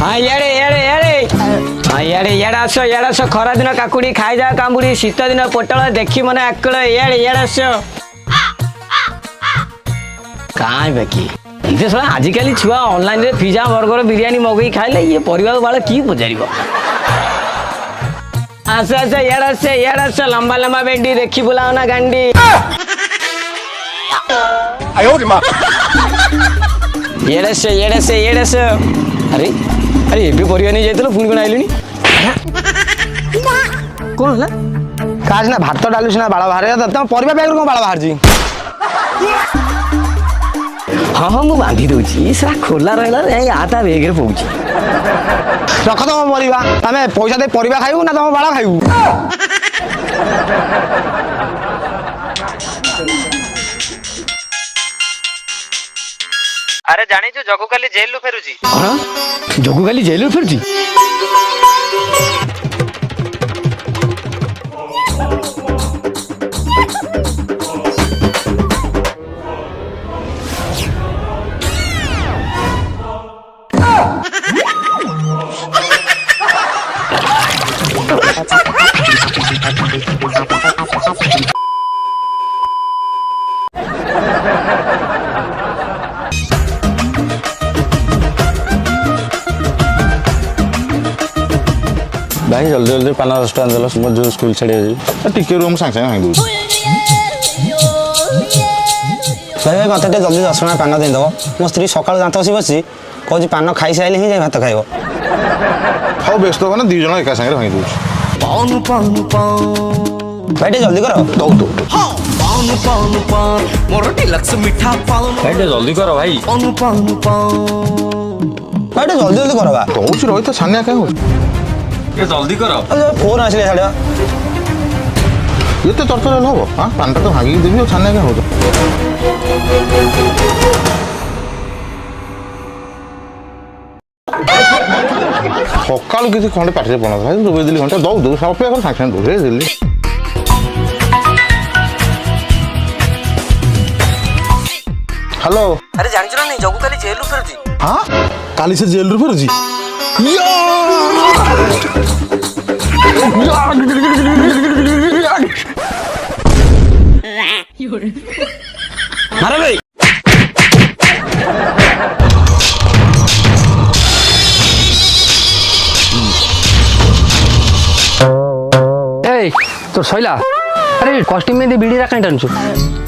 हाँ इे आस खरा दिन काकुड़ी खाई जा कामुड़ी शीत दिन पोटल देखी मन आकड़ इे आस कहाँ बाकी ये शा आजिकल छुआ ऑनलाइन रे पिज्जा बर्गर बिरियानी मगई खाइले ये परिवार वाला की पचार आस आस इे लंबा लंबा बेडी देखी बुलाओ ना गांडी ये अरे अरे एबी परिवा नहीं जाइल पुणी कौन आइलुनी कौन है काज ना भात डालू सीना बाड़ बाहर तुम परिवा बैग कौन बाड़ बाहर हाँ हाँ मुझे बांधी दूची सारा खोला रहा आता बेग पहुँची रख तुम परिवा तुम पैसा दे परिवा खाइबू ना तुम बाड़ खाइबू अरे जानी जो जगू काली जेल लु फेरुची हाँ जगू काली जेल फेरुची भाई जल्दी जल्दी 5-10 टका देल मुझे स्कूल छाड़ी टिके रूम सांगे सांगे भांगी दूँ भाई भाई मत जल्दी 10 टका पान देदेव मो स्त्री सकाल दात बसी बसी कौन पान खाई सारे ही भात खाइब हाँ व्यस्त हो ना 2 जन एका सांगे भांगी दूँ भाई जल्दी कर दौ दौ भाई जल्दी करो भाई भाई जल्दी जल्दी कर दौच रही तो छानिया क्या हो ये जल्दी करो फोन आसिले छाड़ ये तो तरतर हम हाँ पान तो भांगी देवी और छानिया क्या हो सकाल किसी खंडे पाटे पड़ा था डुबे दिल्ली घंटा दौ दौ सब पे सांगे सांगे डुबे दिल्ली हेलो अरे जानी ना नहीं जगू काली जेल लु फेरुची हाँ काली से जेल रू फेरुची अरे भाई ए तो सैला अरे कॉस्ट्यूम में बीड़ी कहीं टाणुचु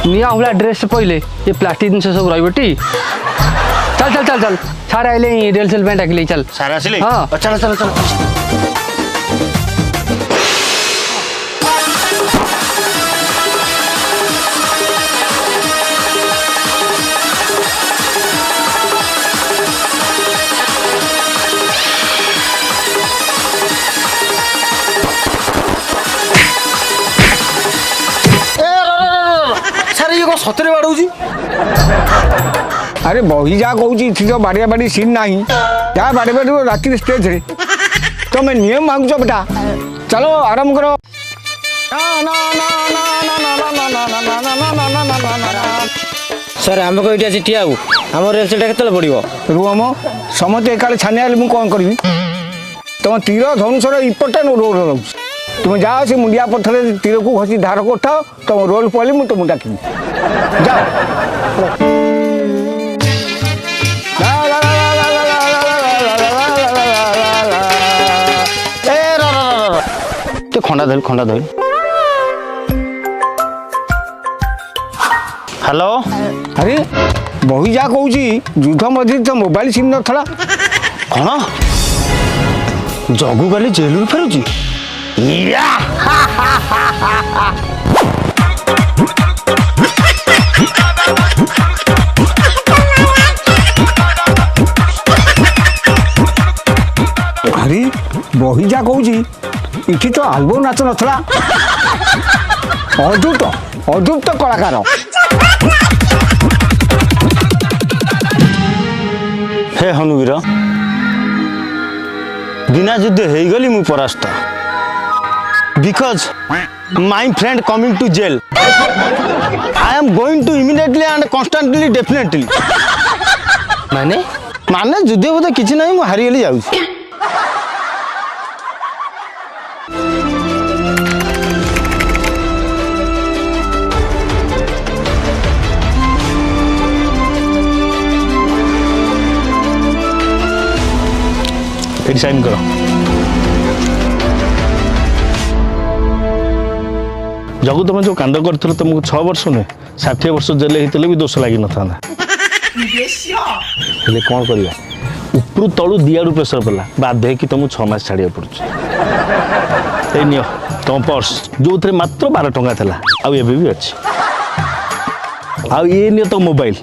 निया होला ड्रेस पहले ये प्लास्टिक जिन सब रही चल चल चल चल सारे आइले रेल सेल पैंट आके चल सारे आसिले हाँ चलो चलो चलो सतरे बाड़ूजी अरे बही जा कौची तो बाड़िया बाड़ी सीन नहीं क्या बाड़े बाड़ी राति स्टेज रे तो मैं नियम मांगुच बेटा चलो आराम करो सर आम को ये ठिया आम रेल सेटा के पड़ो रुहम समस्त एकाड़े छानिया मुझे कौन करी तुम तीर धनुषर इम्पोर्टाट रोल रहा तुम जाओ से मुंडिया पथर तीर को घसी धार कर तुम रोल पड़े मुझे तुम डाक जाओ खंडा धर हेलो अरे बही जा कौची युद्ध मध्य तो मोबाइल सिम न था कौन जगू काली जेल रू फेरुची अरे बही जा कौची इठी तो आल्बम नाच नथला अद्भुत अद्भुत कलाकार हे हनुवीर बिना युद्ध हो गली मु परास्त because my friend coming to jail I am going to immediately and constantly definitely माने ମାନେ ଯୁଦ୍ଧ ବୋଧେ କିଛି ନାହିଁ, ମୁଁ ହାରିଗଲି ଯାଉଛି। ଏଠି ସାଇନ୍ କର। ଜଗୁ ତମେ ଯୋଉ କାଣ୍ଡ କରିଥିଲ ତମକୁ 6 ବର୍ଷ ନୁହେଁ 60 ବର୍ଷ ଜେଲ ହେଇଥିଲେ ବି ଦୋଷ ଲାଗିନଥାନ୍ତା। ହେଲେ କ'ଣ କରିବା, ଉପରୁ ତଳୁ ଦିଆଡୁ ପ୍ରେସର ପଡ଼ିଲା, ବାଧ୍ୟ ହେଇକି ତମକୁ 6 ମାସ ଛାଡ଼ିବାକୁ ପଡୁଛି। ଏଇ ନିଅ ତମ ପର୍ସ ଯୋଉଥିରେ ମାତ୍ର 12 ଟଙ୍କା ଥିଲା, ଆଉ ଏବେ ବି ଅଛି। ଆଉ ଇଏ ନିଅ ତମ ମୋବାଇଲ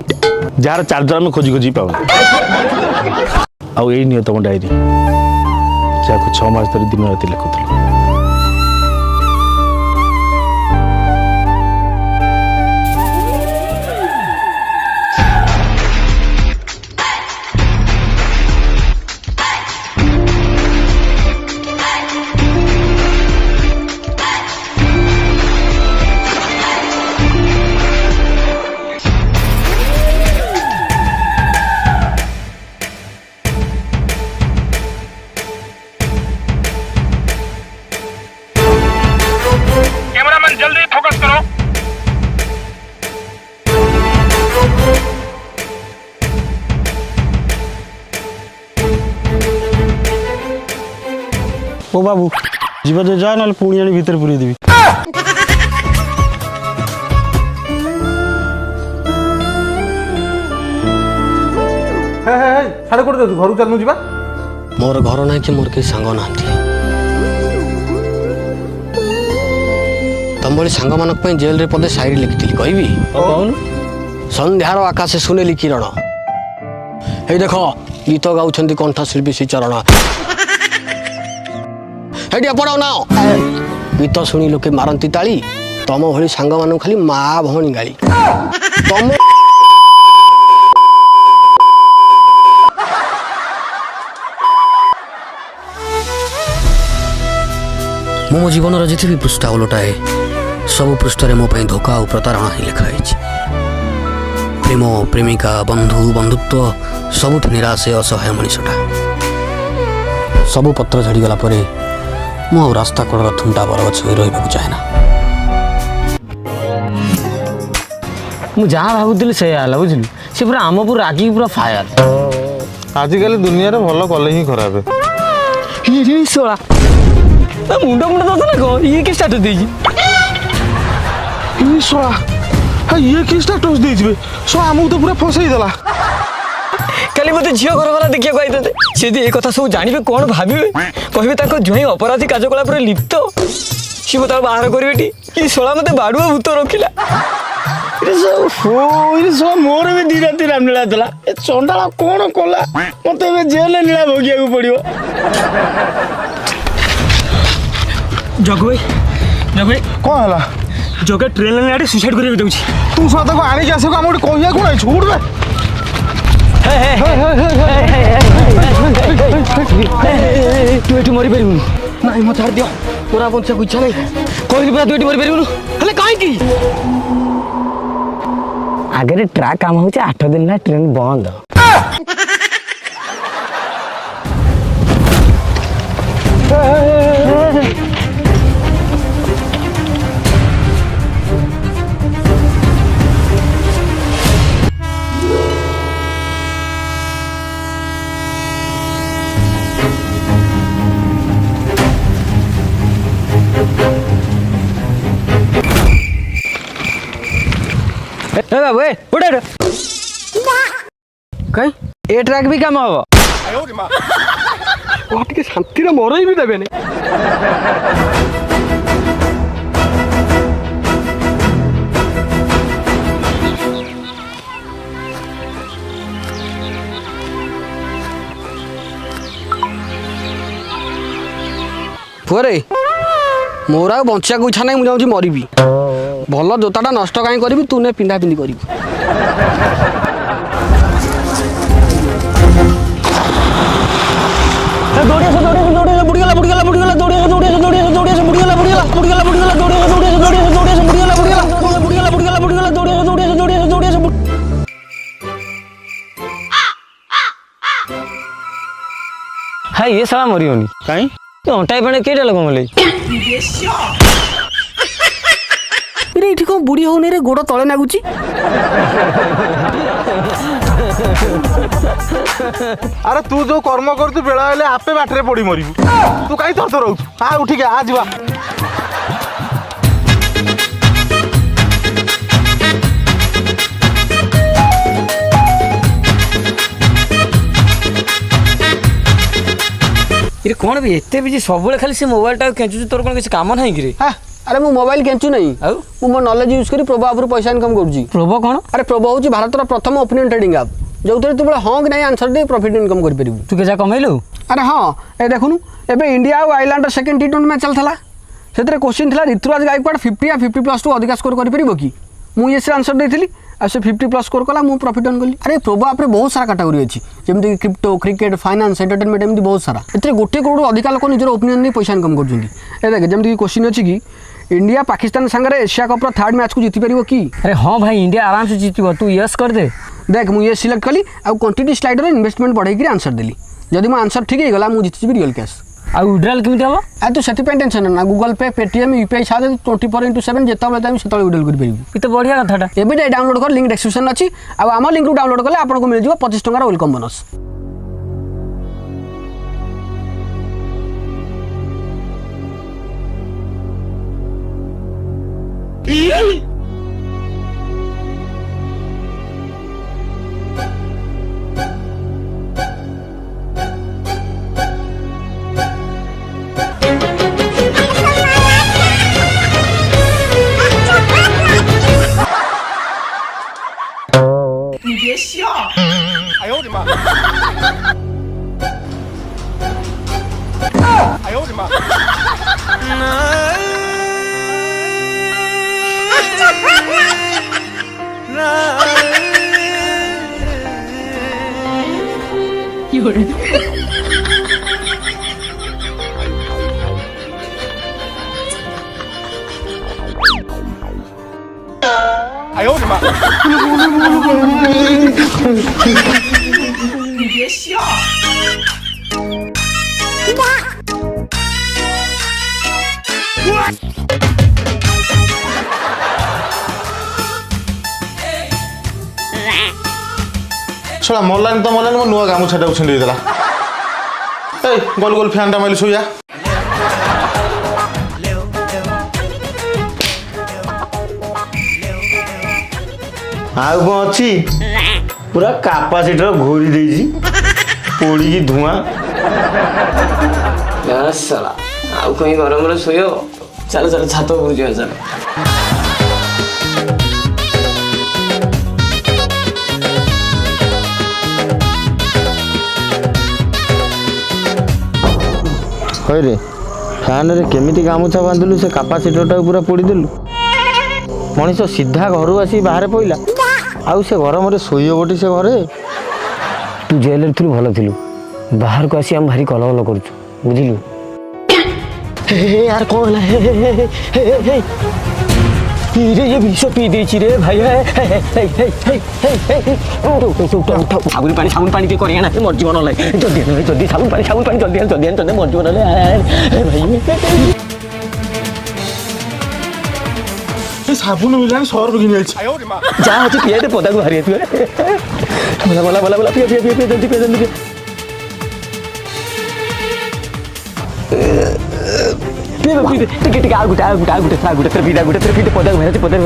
ଯାହାର ଚାର୍ଜର ଆମେ ଖୋଜି ଖୋଜି ପାଉନୁ। ଆଉ ଏଇ ନିଅ ତମ ଡାଏରୀ ଯାହାକୁ 6 ମାସ ଧରି ଦିନ ରାତି ଲେଖୁଥିଲ। जल्दी फोकस करो। ओ बाबू जीवा जो जा ना पुणी आनी भीतर पूरी देवी। साढ़े कोटे जाऊँ घर चलू जा। मोर घर ना कि मोर के सांग ना तुम भाई सांग मान जेल रे पदे शायरी लिखी कहबी संध्यार आकाशे सुनेली किरण हे देख गीत गाँच कंठशिल्पी श्रीचरण पढ़ाओ ना गीत शुणी लोके मारती ताली तुम भाई सांग मान खाली माँ भौणी गाली तुम मो जीवन जिते भी पृष्ठा उलटाए सब पृष्ठ मो धोखा और प्रतारणा ही लिखाई। प्रेम प्रेमिका बंधु बंधुत्व सबुठ निराश असहाय मनीषटा सबु पत्र झड़गला मु रास्ता कड़र थुंटा बरगछ रहा चाहेना। ମୁଁ ଯାହା ଭାବୁଥିଲି ସେଇଆ ହେଲା ବୁଝିଲୁ। ସେ ପୁରା ଆମ ପୁରା ରାଗିକି ପୁରା ଫାୟାର। ଆଜିକାଲି ଦୁନିଆରେ ଭଲ କଲେ ହିଁ ଖରାପ। ଶଳା ମୁଣ୍ଡ ମୁଣ୍ଡ ଦସ ନା କଣ ଇଏ କି ଷ୍ଟାଟସ୍ ଦେଇଛି ଶଳା ଇଏ କି ଷ୍ଟାଟସ୍ ଦେଇଛି ବେ ଶଳା ଆମକୁ ତ ପୁରା ଫସେଇ ଦେଲା। କାଲି ମତେ ଝିଅ ଘର ବାଲା ଦେଖିବାକୁ ଆଇଥାନ୍ତେ ସେ ଯଦି ଏ କଥା ସବୁ ଜାଣିବେ କଣ ଭାବିବେ କହିବେ ତାଙ୍କ ଜ୍ୱାଇଁ ଅପରାଧୀ କାର୍ଯ୍ୟକଳାପରେ ଲିପ୍ତ ସିଏ ମତେ ବାହାର କରିବେଟି କି ଶଳା ମତେ ବାଡୁଆ ଭୂତ ରଖିଲା। ମୋର ବି 2 ରାତି ରାମଲୀଳା ଥିଲା ଏ ଚଣ୍ଡାଳ କଣ କଲା ମତେ ଏବେ ଜେଲରେ ନୀଳା ଭୋଗିବାକୁ ପଡିବ। ଜଗ ଭାଇ କଣ ହେଲା ଜଗ ଟ୍ରେନ ଲାଇନ ଆଡେ ସୁସାଇଡ କରିବାକୁ ଯାଉଛି। ତୁ ଶଳା ତାକୁ ଆଣିକି ଆସିବାକୁ ଆମ ଗୋଟେ କହିବାକୁ ନାହିଁ ଛୁଟ ବେ ତୁ ଏଠି ମରିପାରିବୁନି ନାଇଁ ମତେ ଛାଡ଼ି ଦିଅ ପୁରା ବଞ୍ଚିବାକୁ ଇଚ୍ଛା ନାହିଁ କହିଲି ପୁରା ତୁ ଏଠି ମରିପାରିବୁନି ହେଲେ କାହିଁକି ଆଗରେ ଟ୍ରାକ୍ କାମ ହଉଛି 8 ଦିନ ହେଲା ଟ୍ରେନ ବନ୍ଦ। बाबू उड़ा कहीं ए ट्रैक भी काम हम टे शांति मरई भी देवे पुअरे मोर आ बचा इच्छा ना मुझे मरबी भल जोताटा नष्ट कहीं करी तू ने पिंधा पिंधि कर हाय ये साला मरियोनी कहीं अंटाई पाने केटा लोक मले रे एठी को बुढ़ी होने रे गोड़ तले नागुची अरे तू जो कर्म कर बेला हेले आपे बाटरे पड़ी मरिबू तू कहीं थर थर होउछु आ उठिके आ जीवा ये कौन भी एते भी सब खाली से मोबाइल टा केंचु तोर कोन किसी काम नहीं कि रे अरे मु मोबाइल केंचु नहीं आउ मु मो नॉलेज यूज करी प्रोबो आपरु पैसा इनकम करूची प्रोबो कौन अरे प्रोबो होची भारतर प्रथम ओपिनियन ट्रेडिंग ऐप जो तू बड़ा हाँ कि नहीं आंसर दे प्रॉफिट इनकम कर परिबु तू के जा कमैलु अरे हाँ ए देखुनु एबे इंडिया और आयरलैंड सेकंड टी20 मैच चलथला सेतरे क्वेश्चन थला ऋतुराज गायकवाड़ 50 या 50+ टू अधिक स्कोर कर परिबो कि मु ये से आंसर देथिली आ से 50+ स्कोर कला मु प्रॉफिट अर्न कली अरे प्रोबो आप रे बहुत सारा कैटेगरी अछि जेमति क्रिप्टो क्रिकेट फाइनेंस एंटरटेनमेंट एमति बहुत सारा एतरे गोटे करोड़ अधिक लोक निजर ओपिनियन नै पैसा इनकम करछुंदी ए देख जेमति क्वेश्चन अछि कि इंडिया पाकिस्तान संगे एशिया कप रो थर्ड मैच को जीति परिबो कि अरे हाँ भाई इंडिया आराम से जीतबो तू यस कर दे देख मु ये सिलेक्ट कली आ क्वांटिटी स्लाइडर इन्वेस्टमेंट बढ़ाई कि आंसर देली जदि मो आंसर ठीक हे गला मु जीति रियल कैश आ विड्रॉल केमिति हबो आ तो सेति पे टेंशन ना गूगल पे पेटीएम यूपीआई छादे 24/7 जेता बेले टाइम सेता विड्रॉल कर परिबो ई तो बढ़िया कथाटा एबे डाउनलोड कर लिंक डिस्क्रिप्शन अछि आ आम लिंक रु डाउनलोड करले आपन को मिल जिवो 25 टका वेलकम बोनस छोड़ा मरलानी तो मरलानी मो नुआ गामुछाटा उछिंडी देला ए गोल गोल फैन टा माइल सोया आउ कौन अच्छी पूरा कैपेसिटर घोरी देजी पोड़ी की धुआं साला आउ कहीं गरम रे सोयो चलो चलो छात ऊपर जाओ चलो रे फैन रे केमिति गामुछा बांधिलु से कैपेसिटर टा पूरा पोड़ी देलु मनीष सीधा घर आसी बाहर पइला आउ से गरम रे सोइयो गोटी से घरे तू जेल रे थिलु भलो थिलु बाहर को आसी हम भारी कलकल करछु बुझिलु हे यार कौन है हे रे ये विष पी देछि रे भाई साबुन पानी के करिया ना मर जीवन लाई जल्दी साबुन पानी जल्दी मर जीवन लाई भाई साबुन मिलान सर्फ घिनी आइछ जा अछि पिए दे पदा को भारी तू बोला पिए जल्दी टिके आगुटे फिर पदा पदा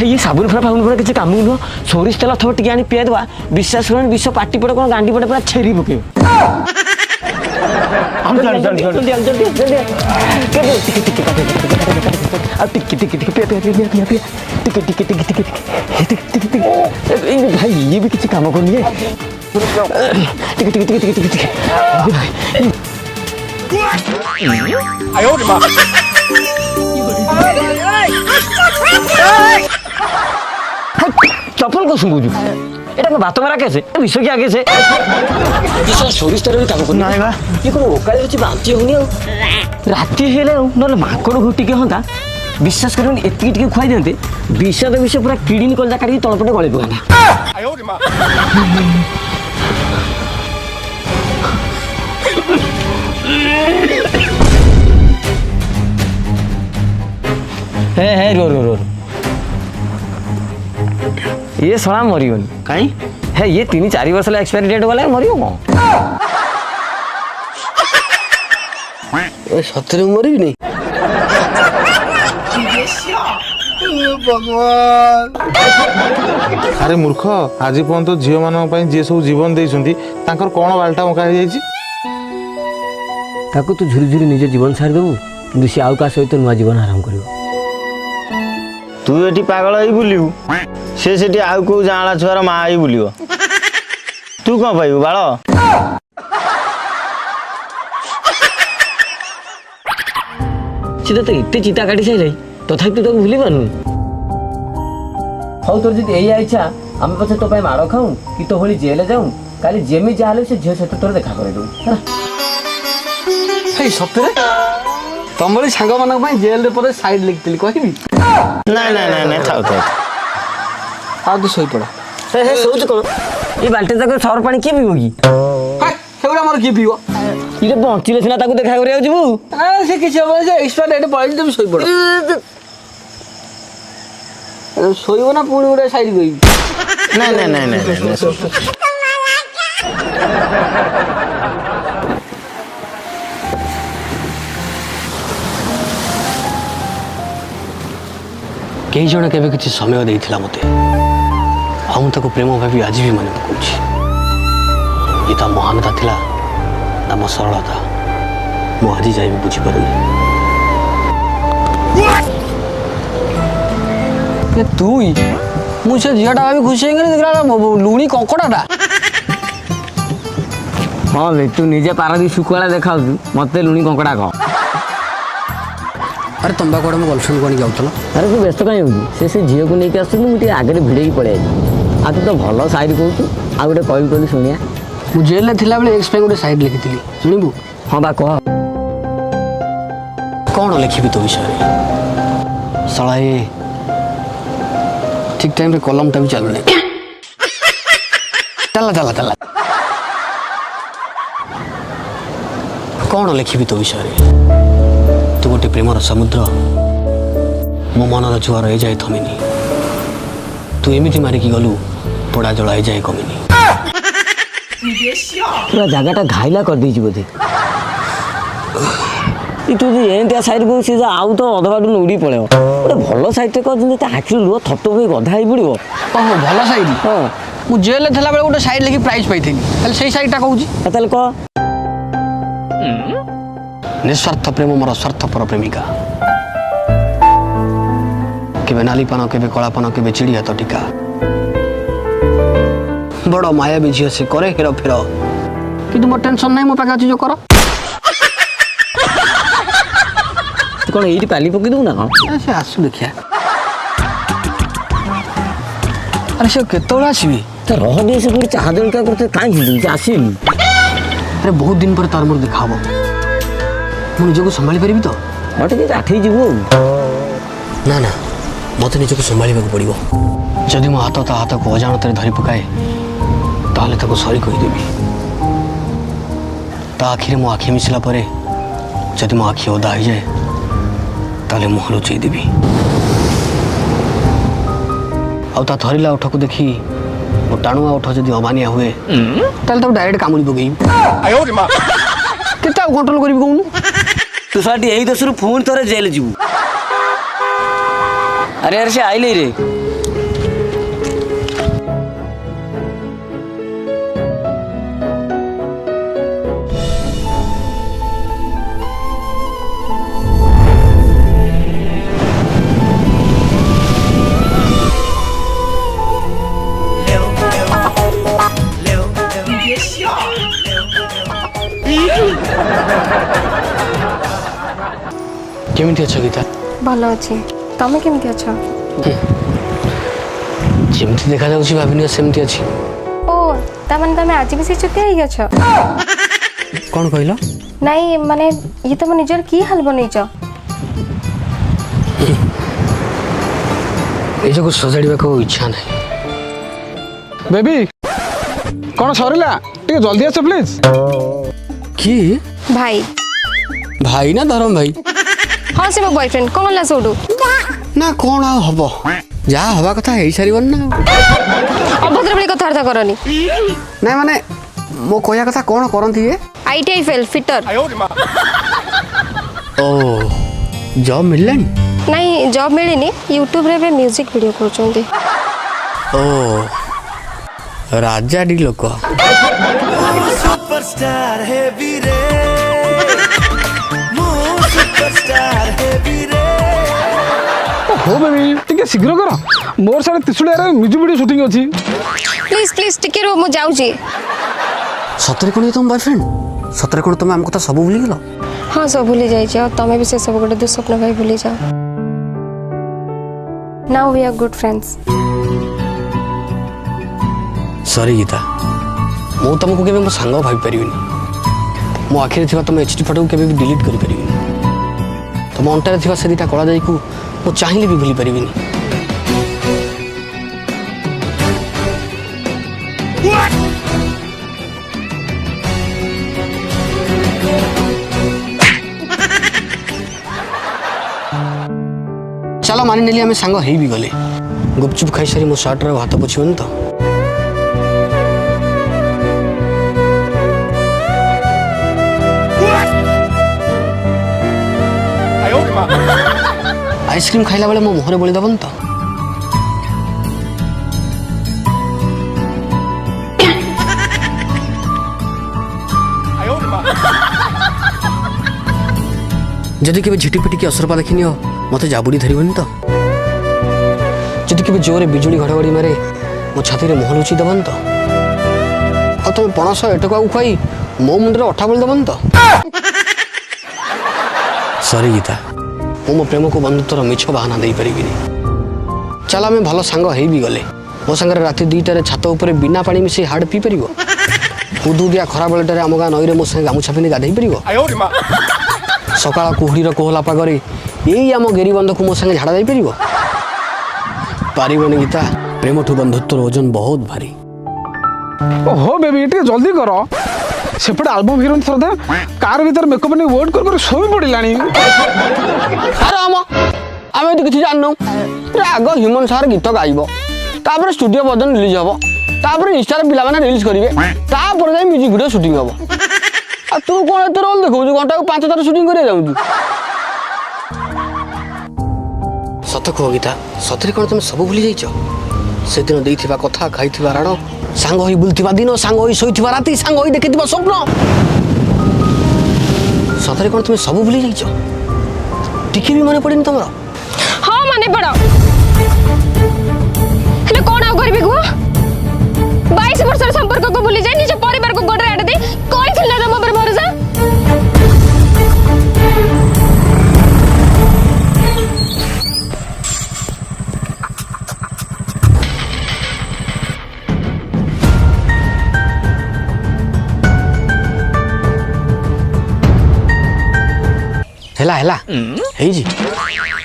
ये साबुन फुण किसी काम नुह सोरिष तेल थोड़ा टिके आनी पिए देवा विश्वास कर विष पाटी पड़े कौन गांडी पड़े पूरा छेरी पके भाई ये भी किसी काम करनी है चप्पल को सुंगुजु एटा बात मेरा कैसे विषय क्या कैसे सोरिष तेल काम करनी है ये कौन ओकाले अच्छी बांची होनी राति हेले ना माकड़ घुटिके हाँ विश्वास कर एति खुआई दिखते विष पूरा किडनी कलजा काटिक तलपटे गले पकाना हे रो ये सड़ा मरियोनी कहीं है ये 3-4 वर्ष एक्सपायरी डेट वाला मरियो कौन सतरे उम्र भी नहीं ଆରେ ମୂର୍ଖ ଆଜି ପର୍ଯ୍ୟନ୍ତ ଝିଅମାନଙ୍କ ପାଇଁ ଯିଏ ସବୁ ଜୀବନ ଦେଇଛନ୍ତି ତାଙ୍କର କ'ଣ ବାଲଟା ମକା ହେଇଯାଇଛି। ତାକୁ ତୁ ଝୁରି ଝୁରି ନିଜ ଜୀବନ ସାରିଦେବୁ କିନ୍ତୁ ସେ ଆଉ କାହା ସହିତ ନୂଆ ଜୀବନ ଆରମ୍ଭ କରିବ। ତୁ ଏଠି ପାଗଳ ହେଇ ବୁଲିବୁ ସେ ସେଠି ଆଉ କୋଉ ଜାଁଳା ଛୁଆର ମା ହେଇ ବୁଲିବ ତୁ କ'ଣ ପାଇବୁ ବାଳ। ସେ ତତେ ଏତେ ଚିତା କାଟି ସାରିଲାଣି ତଥାପି ତୁ ତାକୁ ଭୁଲି ପାରୁନୁ। ହଉ ତୋର ଯଦି ଏଇଆ ଇଚ୍ଛା ଆମେ ପଛେ ତୋ ପାଇଁ ମାଡ଼ ଖାଉ କି ତୋ ଭଳି ଜେଲ ଯାଉ କାଲି ଯେମିତି ଯାହା ହେଲେ ସେ ଝିଅ ସହିତ ତୋର ଦେଖା କରେଇଦେବୁ ହେଲା। ଏଇ ସତରେ ତମ ଭଳି ସାଙ୍ଗମାନଙ୍କ ପାଇଁ ଜେଲରେ ପରେ ସାଇଡ୍ ଲେଖିଥିଲି କହିବି। ନାଇଁ ଥାଉ ଆଉ ତୁ ଶୋଇପଡ଼। ଶୋଉଛୁ କ'ଣ ଏଇ ବାଲ୍ଟି ଯାକ ସର ପାଣି କିଏ ପିଇବ କି ସେଗୁଡ଼ା ମୋର କିଏ ପିଇବ ଇରେ ବଞ୍ଚିଲେ ସିନା ତାକୁ ଦେଖା କରିବାକୁ ଯିବୁ। ସେ କିଛି ହବ ଯେ ଏକ୍ସପାୟାର ଡେଟ୍ ପଳେଇଛି ତମେ ଶୋଇପଡ଼। ଶୋଇବ ନା ପୁଣି ଗୋଟେ ସାଇଡ୍ କହିବି। ନାଇଁ କେହି ଜଣେ କେବେ କିଛି ସମୟ ଦେଇଥିଲା ମୋତେ ଆଉ ମୁଁ ତାକୁ ପ୍ରେମ ଭାବି ଆଜି ବି ମନେ ପକାଉଛି। ଏ ତା ମହାନତା ଥିଲା ନା ମୋ ସରଳତା ମୁଁ ଆଜି ଯାଇ ବି ବୁଝିପାରୁନି। ତୁଇ ମୁଁ ସେ ଝିଅଟା ଭାବି ଖୁସି ହେଇଗଲି ଦେଖିଲା ଲୁଣି କଙ୍କଡ଼ାଟା। ହଁ ବେ ତୁ ନିଜେ ପାରାଦୀପ ଶୁଖୁଆଳା ଦେଖାଉଛୁ ମତେ ଲୁଣି କଙ୍କଡ଼ା କହ। ଆରେ ତମ୍ବା କୁଆଡ଼େ ମୋ ଗର୍ଲଫ୍ରେଣ୍ଡକୁ ଆଣିକି ଯାଉଥିଲ। ଆରେ ତୁ ବ୍ୟସ୍ତ କାହିଁ ହଉଛୁ ସେ ଝିଅକୁ ନେଇକି ଆସୁଛୁ ମୁଁ ଟିକେ ଆଗରେ ଭିଡ଼େଇକି ପଳେଇ ଆଇଲି। ଆଉ ତୁ ତ ଭଲ ସାଇଡ୍ କହୁଛୁ ଆଉ ଗୋଟେ କହିଲି ଶୁଣିଆ। ମୁଁ ଜେଲରେ ଥିଲାବେଳେ ଏକ୍ସ ପାଇଁ ଗୋଟେ ସାଇଡ୍ ଲେଖିଥିଲି ଶୁଣିବୁ। ହଁ ବା କହ କ'ଣ ଲେଖିବି ତୋ ବିଷୟରେ ଶଳା ଏ ଠିକ୍ ଟାଇମ୍ରେ କଲମଟା ବି ଚାଲୁନି। ଚାଲା କ'ଣ ଲେଖିବି ତୋ ବିଷୟରେ ତୁ ଗୋଟେ ପ୍ରେମର ସମୁଦ୍ର ମୋ ମନର ଜୁଆର ଏଯାଏ ଥମିନି ତୁ ଏମିତି ମାରିକି ଗଲୁ ପୋଡ଼ା ଜଳ ଏଯାଏ କମିନି। ପୁରା ଜାଗାଟା ଘାଇଲା କରିଦେଇଛି ବୋଧେ। ତୁ ଯଦି ଏମିତିଆ ସାଇଡ୍ କହୁ ସେ ଆଉ ତ ଅଧ ବାଟୁ ଉଡ଼ି ପଳେଇବ ଗୋଟେ ଭଲ ସାଇଡ୍ରେ କହ ଯେମିତି ତା ଆଖିରୁ ଲୁହ ଥପ ଥପ ହେଇ ଗଧା ହେଇ ପଡ଼ିବ। ଓହୋ ଭଲ ସାଇଡ୍। ହଁ ମୁଁ ଜେଲରେ ଥିଲାବେଳେ ଗୋଟେ ସାଇଡ୍ ଲେଖି ପ୍ରାଇଜ୍ ପାଇଥିଲି ତାହେଲେ ସେଇ ସାଇଡ୍ଟା କହୁଛି। ତାହେଲେ କହ ନିଃସ୍ୱାର୍ଥ ପ୍ରେମ ମୋର ସ୍ୱାର୍ଥପର ପ୍ରେମିକା କେବେ ନାଲିପାନ କେବେ କଳାପାନ କେବେ ଚିଡ଼ିଆ ତଟିକା ବଡ଼ ମାୟାବୀ ଝିଅ ସେ କରେ ହେର ଫେର କିନ୍ତୁ ମୋର ଟେନସନ୍ ନାହିଁ ମୋ ପାଖେ ଅଛି ଯୋଉ କର। ତୁ କ'ଣ ଏଇଠି ପାଲି ପକେଇ ଦେବୁ ନା କ'ଣ। ସେ ଆସୁ ଦେଖିଆ। ଆରେ ସେ କେତେବେଳେ ଆସିବି ତ ରହ ଟିକେ ସେ କୋଉଠି ଚାହା ଜଳିକା କରୁତେ କାହିଁକି ସେ ଆସିନି। ଆରେ ବହୁତ ଦିନ ପରେ ତାର ମୋର ଦେଖା ହବ ମୁଁ ନିଜକୁ ସମ୍ଭାଳି ପାରିବି ତ। ହଁ ଟିକେ ଆଠେଇ ଯିବୁ ଆଉ। ନା ମୋତେ ନିଜକୁ ସମ୍ଭାଳିବାକୁ ପଡ଼ିବ। ଯଦି ମୋ ହାତ ତା ହାତକୁ ଅଜାଣତରେ ଧରି ପକାଏ ତାହେଲେ ତାକୁ ସରି କହିଦେବି। ତା ଆଖିରେ ମୋ ଆଖି ମିଶିଲା ପରେ ଯଦି ମୋ ଆଖି ଓଦା ହେଇଯାଏ ତାହେଲେ ମୁହଁ ଲୁଚେଇ ଦେବି। ଆଉ ତା ଧରିଲା ଓଠକୁ ଦେଖି ମୋ ଟାଣୁଆ ଓଠ ଯଦି ଅମାନିଆ ହୁଏ ତାହେଲେ ତାକୁ ଡାଇରେକ୍ଟ କାମୁଡ଼ି ପକେଇବି। କେତେ ଆଉ କଣ୍ଟ୍ରୋଲ କରିବି କହୁନୁ। ତୁ ସାଟି ଏଇ ଦୋଷରୁ ପୁଣି ଥରେ ଜେଲ୍ ଯିବୁ। ଆରେ ସେ ଆଇଲେ ରେ କେମିତି ଅଛ ଗୀତା? ଭଲ ଅଛି। ତମେ କେମିତି ଅଛ? ଯେମିତି ଦେଖାଯାଉଛି ଭାବିନି ସେମିତି ଅଛି। ଓ ତାମାନେ ତମେ ଆଜି ବି ସେ ଚୁତିଆ ହେଇକି ଅଛ? କ'ଣ କହିଲ? ନାଇଁ ମାନେ ଇଏ ତମ ନିଜର କି ହାଲ ବନେଇଛ? এই ଯୋଗୁଁ ସଜାଡ଼ିବାକୁ ଇଚ୍ଛା ନାହିଁ। ବେବି କ'ଣ ସରିଲା ଟିକେ ଜଲ୍ଦି ଆସ ପ୍ଲିଜ୍। କି ଭାଇ ଭାଇ ନା ଧରମ ଭାଇ? ହଁ ସେ ମୋ ବୟଫ୍ରେଣ୍ଡ କ'ଣ ହେଲା ସବୁଠୁ? ନା କ'ଣ ଆଉ ହବ ଯାହା ହବା କଥା ହେଇସାରିବନି ନା ଅଭଦ୍ର ଭଳି କଥାବାର୍ତ୍ତା କରନି। ନାଇଁ ମାନେ ମୋ କହିବା କଥା କ'ଣ କରନ୍ତି ଇଏ ITI ଫେଲ୍ ଫିଟର। ଓ ଜବ୍ ମିଳିଲାଣି ନାଇଁ ଜବ୍ ମିଳିନି ୟୁଟ୍ୟୁବରେ ଏବେ ମ୍ୟୁଜିକ୍ ଭିଡ଼ିଓ କରୁଛନ୍ତି। ଓ ରାଜାଡି ଲୋକ हो बेबी टिके शीघ्र कर मोर सारे त्रिशूलिया म्यूजिक वीडियो शूटिंग अछि ପ୍ଲିଜ୍ ପ୍ଲିଜ୍ ଟିକେ ରୁହ ମୁଁ ଯାଉଛି। ସତରେ କ'ଣ ତମ ବୟଫ୍ରେଣ୍ଡ ସତରେ କ'ଣ ତମେ ଆମ କଥା ସବୁ ଭୁଲିଗଲ ହଁ ସବୁ ଭୁଲି ଯାଇଛି ଆଉ ତମେ ବି ସେ ସବୁ ଗୋଟେ ଦୁଃସ୍ୱପ୍ନ ଭାଇ ଭୁଲି ଯାଅ। ନାଉ वी आर गुड फ्रेंड्स। ସରି ଗୀତା ମୁଁ ତମକୁ କେବେ ମୋ ସାଙ୍ଗ ଭାବିପାରିବିନି ମୋ ଆଖିରେ ଥିବା ତମ HD ଫଟୋକୁ କେବେ ବି ଡିଲିଟ୍ କରିପାରିବିନି ତମ ଅଣ୍ଟାରେ ଥିବା ସେ ଦୁଇଟା କଳା ଯାଇକୁ ମୁଁ ଚାହିଁଲେ ବି ଭୁଲି ପାରିବିନି। ଚାଲ ମାନି ନେଲି ଆମେ ସାଙ୍ଗ ହେଇ ବି ଗଲେ ଗୁପଚୁପ ଖାଇସାରି ମୋ ସାର୍ଟର ହାତ ପୋଛିବନି ତ आइसक्रीम खाइला बेले मो मुहरे बोली दबन तो जदि केबे झिटिपिटी की असरपा देखिनि हो मते जाबुड़ी धरिबनी तो जदि केबे जोरे बिजुली घड़घड़ी मारे मो छाती रे मोहन उची दबन तो आ तमे पणस एटका उखाई मो मुंडरे अठा बोली दबन तो सॉरी गीता मो प्रेम को बंधुत्वर मिछ बहाना दे परिबिनी चल आम भल सांग हो भी गले मो सांगे राति 2टारे छात उपर बिना पानी मिसे हाड़ पी पार उदुदिया खरा बेलटे आम गाँ नईरे मो सांगे गामुछा पिंधि गाधई पार सकाळ कुहुड़ीर कोहला पागरे यही आम गेरी बंध को मो सांगे झाड़ा जाई पारिबनी गीता प्रेम ठू बंधुत्वर ओजन बहुत भारी। हो बेबी टिके जल्दी कर सेपटे आल्बम हिरोइन थर दे कार भीतर मेकअप ने वेट कर सोई पड़िलानी अरे आम तो किसी जानू आग ह्यूमन सार गीत गाइब तापर स्टूडियो वर्जन रिलीज हम तापर इंस्टा पिला माने रिलीज करेंगे तापर जाई म्यूजिक वीडियो शूटिंग हम आ तू कौन एत रोल देखौ घंटा को 5 तार शूटिंग करे जाऊ सत कह गीता सतरे कौन तुम सब भूली जाइछ से दिन देइथिबा कथा खाइथिबा राण सांग होई बुलथिबा दिन सांग होई सोइथिबा राति सांग होई देखिथिबा स्वप्न सतरे कौन तुम सब भूली जाइछ टिके भी मन पड़ेनि तमरा हाँ माने पड़ो हेले कौन आ करबी गो 22 वर्षर संपर्क को भूली जाय निज परिवार को गोडरे आडे दे कोई थिला तम पर भरोसा हेला हेला हेई जी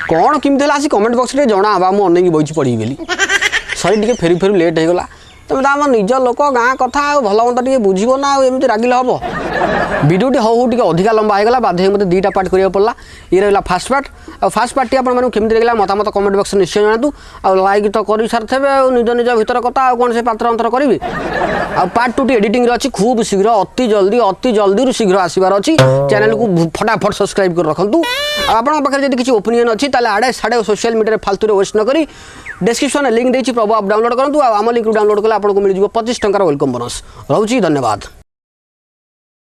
कौन किमती है आसी कमेंट बॉक्स रे जणा आबा मु अनेक बइची पढ़ी गेली सॉरी टिके फेरी फेरी लेट हो गला तुम तो आम निज लोक गाँ कथा भल मंद टे बुझो ना एमती रागिले हम भिडियोटी हौ हौ टे अधिका लंबा होगा बाध्य मत 2टा पार्ट करा पड़ा ये रहा फास्ट पार्ट आ फास्ट पार्टी आपको केमती लगे मतामत कमेंट बॉक्स निश्चय जनातु आ लाइक तो कर सारी निज निज भर कथा कौन से पात्र अंतर करेंगे आ पार्ट 2 एडिटिंग अच्छी खूब शीघ्र अति जल्दी शीघ्र आसबार अच्छी चैनल को फटाफट सब्सक्राइब कर रखु आपे जब किसी ओपिनियन अच्छी आड़े साढ़े सोशल मीडिया फालतू वेस्ट न करी डिस्क्रिप्शन लिंक देती प्रभु आप डाउनलोड करूँ आम लिंक डाउनलोड कले आपको मिल 25 टंकार वेलकम बोनस रोची धन्यवाद।